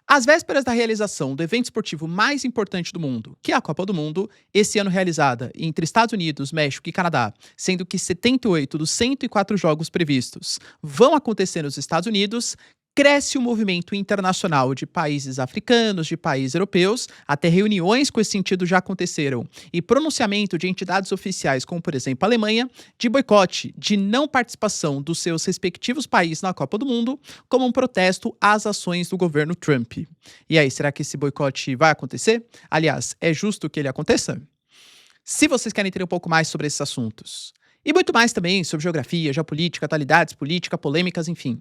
Às vésperas da realização do evento esportivo mais importante do mundo, que é a Copa do Mundo, esse ano realizada entre Estados Unidos, México e Canadá, sendo que 78 dos 104 jogos previstos vão acontecer nos Estados Unidos, cresce o movimento internacional de países africanos, de países europeus, até reuniões com esse sentido já aconteceram, e pronunciamento de entidades oficiais, como por exemplo a Alemanha, de boicote, de não participação dos seus respectivos países na Copa do Mundo, como um protesto às ações do governo Trump. E aí, será que esse boicote vai acontecer? Aliás, é justo que ele aconteça? Se vocês querem entender um pouco mais sobre esses assuntos, e muito mais também sobre geografia, geopolítica, atualidades, política, polêmicas, enfim,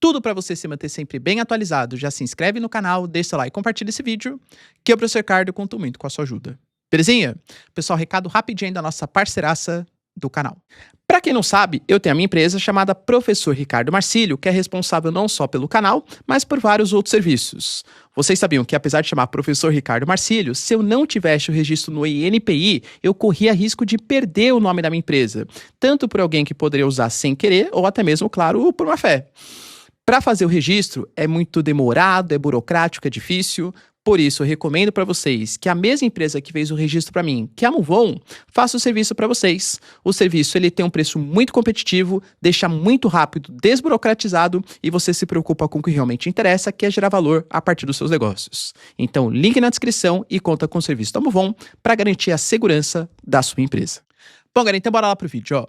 tudo para você se manter sempre bem atualizado, já se inscreve no canal, deixa seu like e compartilha esse vídeo, que eu, professor Ricardo, conto muito com a sua ajuda. Belezinha? Pessoal, recado rapidinho da nossa parceiraça do canal. Para quem não sabe, eu tenho a minha empresa chamada Professor Ricardo Marcílio, que é responsável não só pelo canal, mas por vários outros serviços. Vocês sabiam que, apesar de chamar Professor Ricardo Marcílio, se eu não tivesse o registro no INPI, eu corria risco de perder o nome da minha empresa, tanto por alguém que poderia usar sem querer, ou até mesmo, claro, por má fé. Para fazer o registro é muito demorado, é burocrático, é difícil. Por isso, eu recomendo para vocês que a mesma empresa que fez o registro para mim, que é a Muvon, faça o serviço para vocês. O serviço ele tem um preço muito competitivo, deixa muito rápido, desburocratizado e você se preocupa com o que realmente interessa, que é gerar valor a partir dos seus negócios. Então, link na descrição e conta com o serviço da Muvon para garantir a segurança da sua empresa. Bom, galera, então bora lá pro vídeo, ó.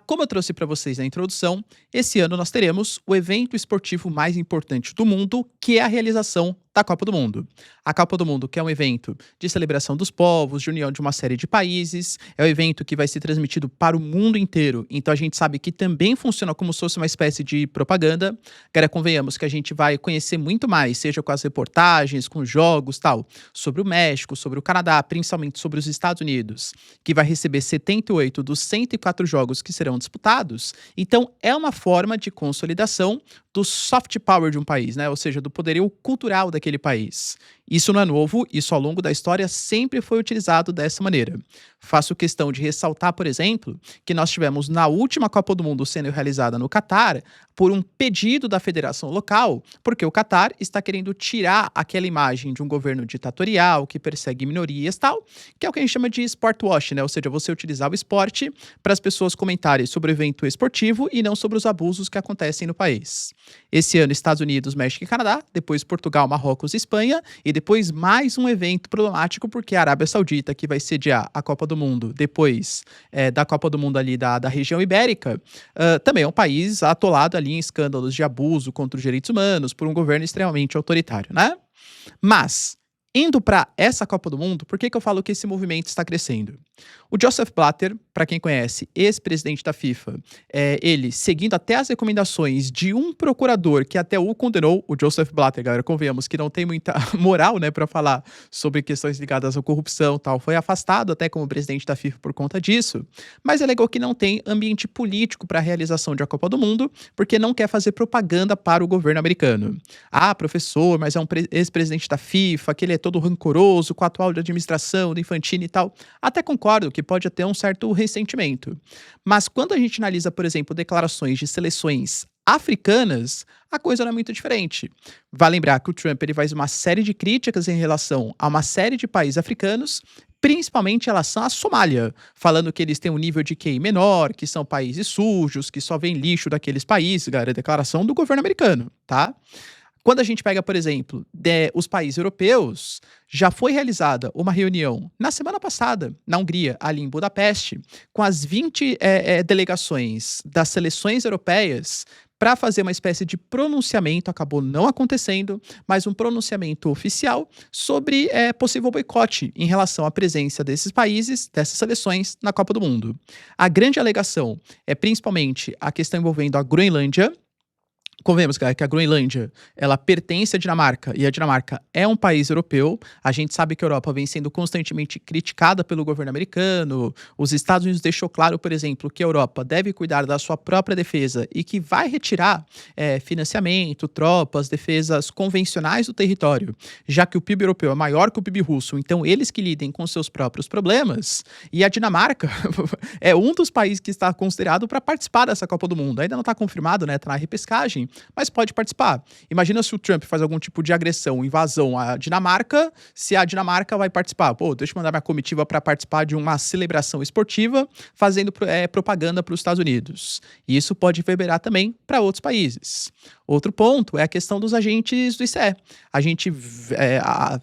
Como eu trouxe para vocês na introdução, esse ano nós teremos o evento esportivo mais importante do mundo, que é a realização da Copa do Mundo. A Copa do Mundo, que é um evento de celebração dos povos, de união de uma série de países, é um evento que vai ser transmitido para o mundo inteiro, então a gente sabe que também funciona como se fosse uma espécie de propaganda. Galera, convenhamos que a gente vai conhecer muito mais, seja com as reportagens, com jogos, tal, sobre o México, sobre o Canadá, principalmente sobre os Estados Unidos, que vai receber 78 dos 104 jogos que serão disputados. Então, é uma forma de consolidação do soft power de um país, né? Ou seja, do poderio cultural daquele país. Isso não é novo, isso ao longo da história sempre foi utilizado dessa maneira. Faço questão de ressaltar, por exemplo, que nós tivemos na última Copa do Mundo sendo realizada no Catar, por um pedido da federação local, porque o Catar está querendo tirar aquela imagem de um governo ditatorial que persegue minorias e tal, que é o que a gente chama de sport wash, né? Ou seja, você utilizar o esporte para as pessoas comentarem sobre o evento esportivo e não sobre os abusos que acontecem no país. Esse ano, Estados Unidos, México e Canadá, depois Portugal, Marrocos e Espanha, e depois mais um evento problemático, porque a Arábia Saudita, que vai sediar a Copa do Mundo, depois da Copa do Mundo ali da região ibérica, também é um país atolado ali em escândalos de abuso contra os direitos humanos, por um governo extremamente autoritário, né? Mas, indo para essa Copa do Mundo, por que eu falo que esse movimento está crescendo? O Joseph Blatter, para quem conhece, ex-presidente da FIFA, ele, seguindo até as recomendações de um procurador que até o condenou, o Joseph Blatter, galera, convenhamos que não tem muita moral, né, para falar sobre questões ligadas à corrupção e tal, foi afastado até como presidente da FIFA por conta disso, mas alegou que não tem ambiente político para a realização de a Copa do Mundo, porque não quer fazer propaganda para o governo americano. Professor, mas é um ex-presidente da FIFA, que ele é todo rancoroso com a atual administração do Infantino e tal. Até concordo que pode ter um certo ressentimento. Mas quando a gente analisa, por exemplo, declarações de seleções africanas, a coisa não é muito diferente. Vale lembrar que o Trump ele faz uma série de críticas em relação a uma série de países africanos, principalmente em relação à Somália, falando que eles têm um nível de QI menor, que são países sujos, que só vem lixo daqueles países, galera, declaração do governo americano, tá? Quando a gente pega, por exemplo, os países europeus, já foi realizada uma reunião na semana passada, na Hungria, ali em Budapeste, com as 20 delegações das seleções europeias para fazer uma espécie de pronunciamento, acabou não acontecendo, mas um pronunciamento oficial sobre possível boicote em relação à presença desses países, dessas seleções, na Copa do Mundo. A grande alegação é principalmente a questão envolvendo a Groenlândia. Convenhamos, galera, que a Groenlândia, ela pertence à Dinamarca, e a Dinamarca é um país europeu. A gente sabe que a Europa vem sendo constantemente criticada pelo governo americano. Os Estados Unidos deixou claro, por exemplo, que a Europa deve cuidar da sua própria defesa e que vai retirar financiamento, tropas, defesas convencionais do território, já que o PIB europeu é maior que o PIB russo, então eles que lidem com seus próprios problemas. E a Dinamarca é um dos países que está considerado para participar dessa Copa do Mundo. Ainda não está confirmado, né? Está na repescagem, mas pode participar. Imagina se o Trump faz algum tipo de agressão, invasão à Dinamarca, se a Dinamarca vai participar. Pô, deixa eu mandar minha comitiva para participar de uma celebração esportiva, fazendo propaganda para os Estados Unidos. E isso pode reverberar também para outros países. Outro ponto é a questão dos agentes do ICE. A gente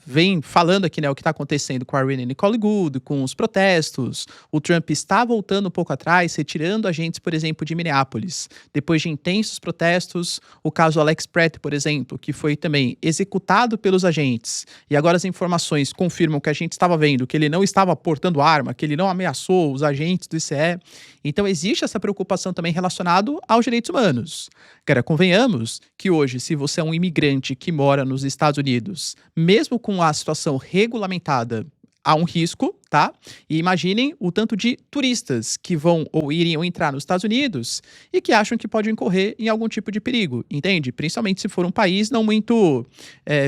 vem falando aqui, né, o que está acontecendo com a Rina Nicole Gould, com os protestos. O Trump está voltando um pouco atrás, retirando agentes, por exemplo, de Minneapolis. Depois de intensos protestos, o caso Alex Pratt, por exemplo, que foi também executado pelos agentes. E agora as informações confirmam que a gente estava vendo, que ele não estava portando arma, que ele não ameaçou os agentes do ICE. Então existe essa preocupação também relacionada aos direitos humanos. Cara, convenhamos que hoje, se você é um imigrante que mora nos Estados Unidos, mesmo com a situação regulamentada, há um risco, tá? E imaginem o tanto de turistas que vão ou iriam entrar nos Estados Unidos e que acham que podem incorrer em algum tipo de perigo, entende? Principalmente se for um país não muito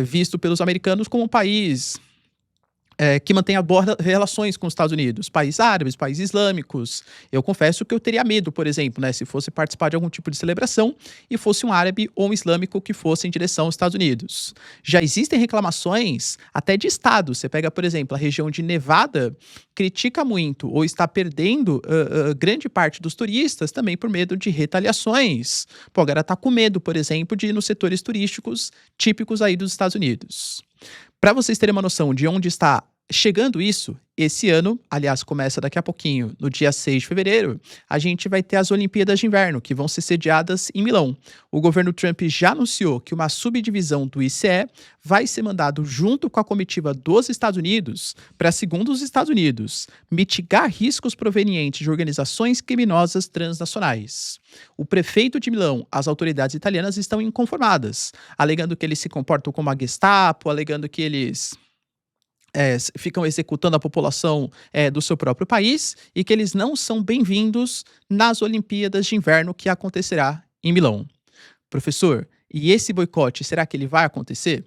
visto pelos americanos como um país que mantém relações com os Estados Unidos, países árabes, países islâmicos. Eu confesso que eu teria medo, por exemplo, né, se fosse participar de algum tipo de celebração e fosse um árabe ou um islâmico que fosse em direção aos Estados Unidos. Já existem reclamações até de estados. Você pega, por exemplo, a região de Nevada, critica muito ou está perdendo grande parte dos turistas também por medo de retaliações. Pô, agora está com medo, por exemplo, de ir nos setores turísticos típicos aí dos Estados Unidos. Para vocês terem uma noção de onde está chegando isso, esse ano, aliás, começa daqui a pouquinho, no dia 6 de fevereiro, a gente vai ter as Olimpíadas de Inverno, que vão ser sediadas em Milão. O governo Trump já anunciou que uma subdivisão do ICE vai ser mandado junto com a comitiva dos Estados Unidos para, segundo os Estados Unidos, mitigar riscos provenientes de organizações criminosas transnacionais. O prefeito de Milão, as autoridades italianas estão inconformadas, alegando que eles se comportam como a Gestapo, alegando que eles ficam executando a população do seu próprio país e que eles não são bem-vindos nas Olimpíadas de Inverno que acontecerá em Milão. Professor, e esse boicote, será que ele vai acontecer?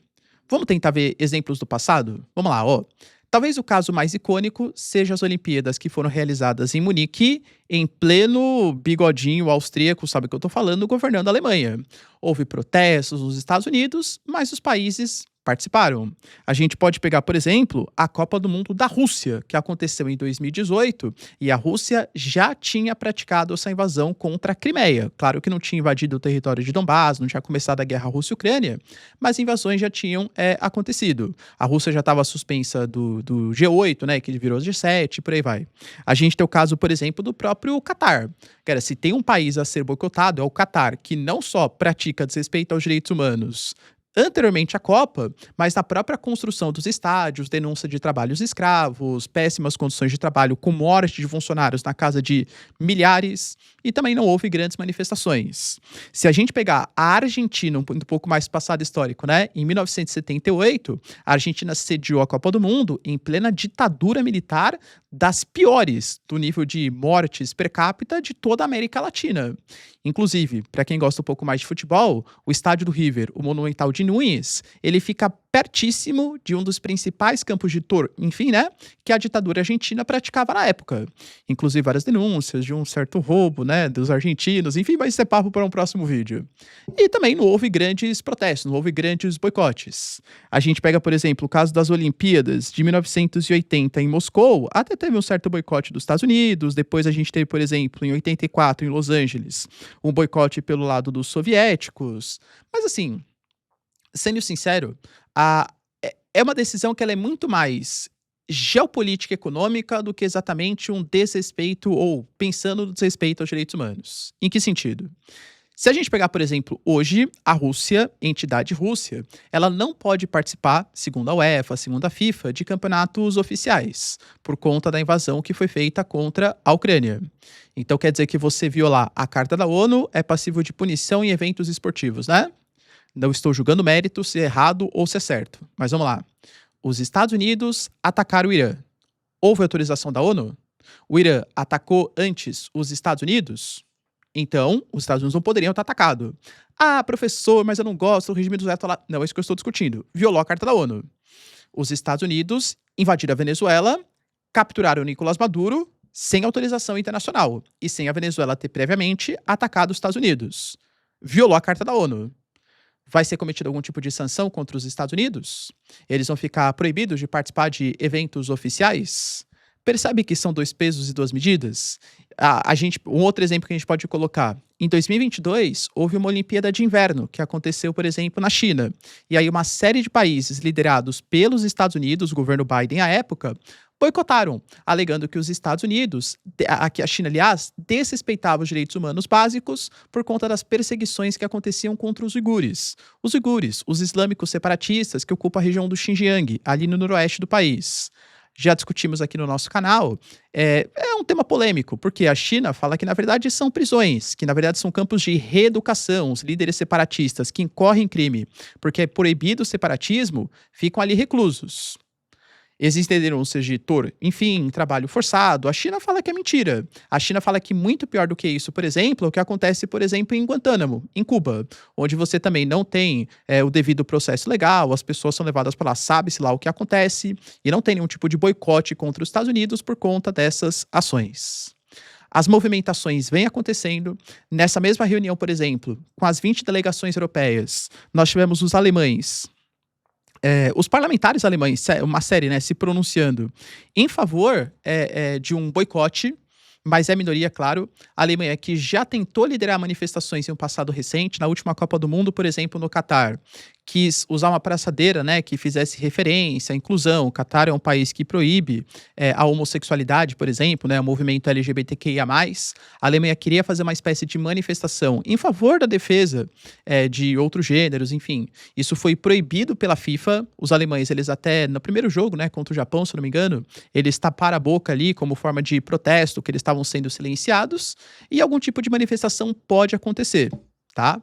Vamos tentar ver exemplos do passado? Vamos lá, ó. Talvez o caso mais icônico seja as Olimpíadas que foram realizadas em Munique, em pleno bigodinho austríaco, sabe o que eu tô falando, governando a Alemanha. Houve protestos nos Estados Unidos, mas os países participaram. A gente pode pegar, por exemplo, a Copa do Mundo da Rússia, que aconteceu em 2018, e a Rússia já tinha praticado essa invasão contra a Crimeia. Claro que não tinha invadido o território de Donbás, não tinha começado a guerra Rússia-Ucrânia, mas invasões já tinham acontecido. A Rússia já estava suspensa do G8, né, que virou G7, por aí vai. A gente tem o caso, por exemplo, do próprio Catar. Cara, se tem um país a ser boicotado, é o Catar, que não só pratica desrespeito aos direitos humanos anteriormente à Copa, mas na própria construção dos estádios, denúncia de trabalhos escravos, péssimas condições de trabalho com morte de funcionários na casa de milhares, e também não houve grandes manifestações. Se a gente pegar a Argentina, um pouco mais passado histórico, né? Em 1978, a Argentina sediou a Copa do Mundo em plena ditadura militar das piores do nível de mortes per capita de toda a América Latina. Inclusive, para quem gosta um pouco mais de futebol, o estádio do River, o Monumental de Núñez, ele fica pertíssimo de um dos principais campos de enfim, né, que a ditadura argentina praticava na época. Inclusive várias denúncias de um certo roubo, né, dos argentinos, enfim, mas isso é papo para um próximo vídeo. E também não houve grandes protestos, não houve grandes boicotes. A gente pega, por exemplo, o caso das Olimpíadas de 1980 em Moscou, até teve um certo boicote dos Estados Unidos, depois a gente teve, por exemplo, em 84 em Los Angeles, um boicote pelo lado dos soviéticos, mas assim, sendo sincero, é uma decisão que ela é muito mais geopolítica e econômica do que exatamente um desrespeito ou pensando no desrespeito aos direitos humanos. Em que sentido? Se a gente pegar, por exemplo, hoje, a Rússia, entidade Rússia, ela não pode participar, segundo a UEFA, segundo a FIFA, de campeonatos oficiais, por conta da invasão que foi feita contra a Ucrânia. Então quer dizer que você violar a Carta da ONU é passível de punição em eventos esportivos, né? Não estou julgando mérito se é errado ou se é certo. Mas vamos lá. Os Estados Unidos atacaram o Irã. Houve autorização da ONU? O Irã atacou antes os Estados Unidos? Então, os Estados Unidos não poderiam estar atacados. Ah, professor, mas eu não gosto do regime do Ayatollah. Não, é isso que eu estou discutindo. Violou a Carta da ONU. Os Estados Unidos invadiram a Venezuela, capturaram Nicolás Maduro sem autorização internacional e sem a Venezuela ter previamente atacado os Estados Unidos. Violou a Carta da ONU. Vai ser cometido algum tipo de sanção contra os Estados Unidos? Eles vão ficar proibidos de participar de eventos oficiais? Percebe que são dois pesos e duas medidas? Um outro exemplo que a gente pode colocar. Em 2022, houve uma Olimpíada de Inverno, que aconteceu, por exemplo, na China. E aí uma série de países liderados pelos Estados Unidos, o governo Biden à época, boicotaram, alegando que os Estados Unidos, que a China, aliás, desrespeitava os direitos humanos básicos por conta das perseguições que aconteciam contra os uigures. Os uigures, os islâmicos separatistas que ocupam a região do Xinjiang, ali no noroeste do país. Já discutimos aqui no nosso canal, é um tema polêmico, porque a China fala que na verdade são prisões, que na verdade são campos de reeducação. Os líderes separatistas que incorrem crime porque é proibido o separatismo, ficam ali reclusos. Existem denúncias de enfim, trabalho forçado. A China fala que é mentira. A China fala que muito pior do que isso, por exemplo, é o que acontece, por exemplo, em Guantánamo, em Cuba, onde você também não tem o devido processo legal, as pessoas são levadas para lá, sabe-se lá o que acontece, e não tem nenhum tipo de boicote contra os Estados Unidos por conta dessas ações. As movimentações vêm acontecendo. Nessa mesma reunião, por exemplo, com as 20 delegações europeias, nós tivemos os alemães, os parlamentares alemães, uma série, né, se pronunciando em favor de um boicote, mas é minoria, claro. A Alemanha, que já tentou liderar manifestações em um passado recente, na última Copa do Mundo, por exemplo, no Catar, quis usar uma braçadeira, né, que fizesse referência à inclusão. O Catar é um país que proíbe a homossexualidade, por exemplo, né, o movimento LGBTQIA+. A Alemanha queria fazer uma espécie de manifestação em favor da defesa de outros gêneros, enfim. Isso foi proibido pela FIFA. Os alemães, eles até, no primeiro jogo, né, contra o Japão, se não me engano, eles taparam a boca ali como forma de protesto, que eles estavam sendo silenciados, e algum tipo de manifestação pode acontecer, tá?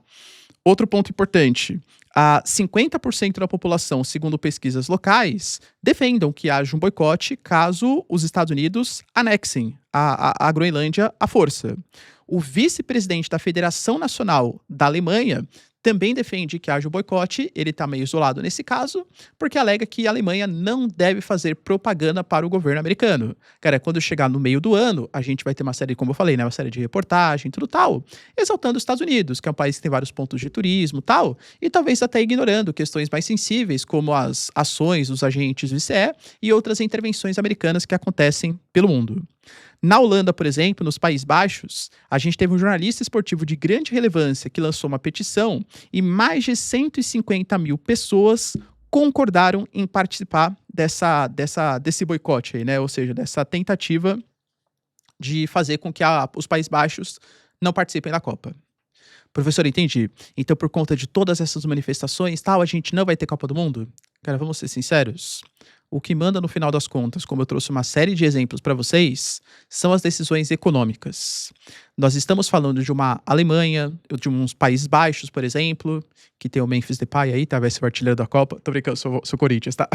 Outro ponto importante, 50% da população, segundo pesquisas locais, defendam que haja um boicote caso os Estados Unidos anexem a Groenlândia à força. O vice-presidente da Federação Nacional da Alemanha também defende que haja o boicote. Ele está meio isolado nesse caso, porque alega que a Alemanha não deve fazer propaganda para o governo americano. Cara, quando chegar no meio do ano, a gente vai ter uma série, como eu falei, né, uma série de reportagem, tudo tal, exaltando os Estados Unidos, que é um país que tem vários pontos de turismo, tal, e talvez até ignorando questões mais sensíveis, como as ações dos agentes do ICE e outras intervenções americanas que acontecem pelo mundo. Na Holanda, por exemplo, nos Países Baixos, a gente teve um jornalista esportivo de grande relevância que lançou uma petição e mais de 150 mil pessoas concordaram em participar desse boicote aí, né? Ou seja, dessa tentativa de fazer com que os Países Baixos não participem da Copa. Professor, entendi. Então, por conta de todas essas manifestações, tal, a gente não vai ter Copa do Mundo? Cara, vamos ser sinceros. O que manda no final das contas, como eu trouxe uma série de exemplos para vocês, são as decisões econômicas. Nós estamos falando de uma Alemanha, de uns Países Baixos, por exemplo, que tem o Memphis Depay aí, tá? Vai ser o artilheiro da Copa. Tô brincando, sou Corinthians, tá?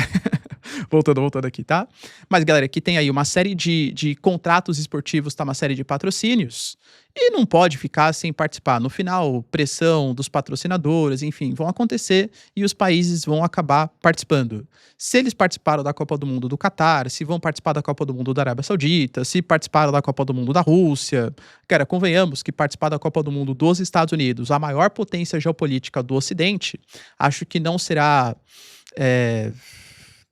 voltando aqui, tá? Mas, galera, que tem aí uma série de contratos esportivos, tá? Uma série de patrocínios. E não pode ficar sem participar. No final, pressão dos patrocinadores, enfim, vão acontecer e os países vão acabar participando. Se eles participaram da Copa do Mundo do Catar, se vão participar da Copa do Mundo da Arábia Saudita, se participaram da Copa do Mundo da Rússia. Cara, convenhamos que participar da Copa do Mundo dos Estados Unidos, a maior potência geopolítica do Ocidente, acho que não será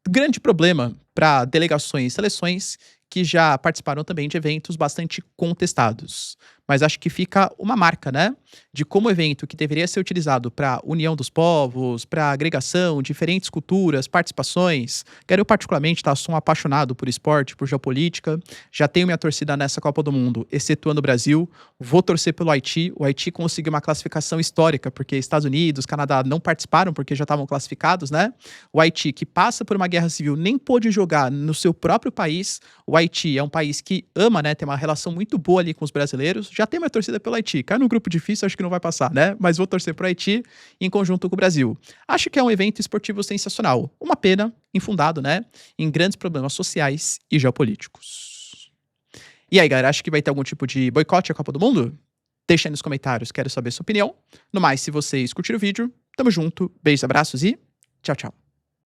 grande problema para delegações e seleções que já participaram também de eventos bastante contestados. Mas acho que fica uma marca, né? De como o evento que deveria ser utilizado para união dos povos, para agregação, diferentes culturas, participações. Eu particularmente, tá, sou um apaixonado por esporte, por geopolítica. Já tenho minha torcida nessa Copa do Mundo, excetuando o Brasil. Vou torcer pelo Haiti. O Haiti conseguiu uma classificação histórica, porque Estados Unidos, Canadá não participaram, porque já estavam classificados, né? O Haiti, que passa por uma guerra civil, nem pôde jogar no seu próprio país. O Haiti é um país que ama, né? Tem uma relação muito boa ali com os brasileiros. Já tem uma torcida pelo Haiti. Cai num grupo difícil, acho que não vai passar, né? Mas vou torcer pro Haiti em conjunto com o Brasil. Acho que é um evento esportivo sensacional. Uma pena, infundado, né? Em grandes problemas sociais e geopolíticos. E aí, galera, acho que vai ter algum tipo de boicote à Copa do Mundo? Deixa aí nos comentários, quero saber sua opinião. No mais, se vocês curtiram o vídeo, tamo junto, beijos, abraços e tchau, tchau.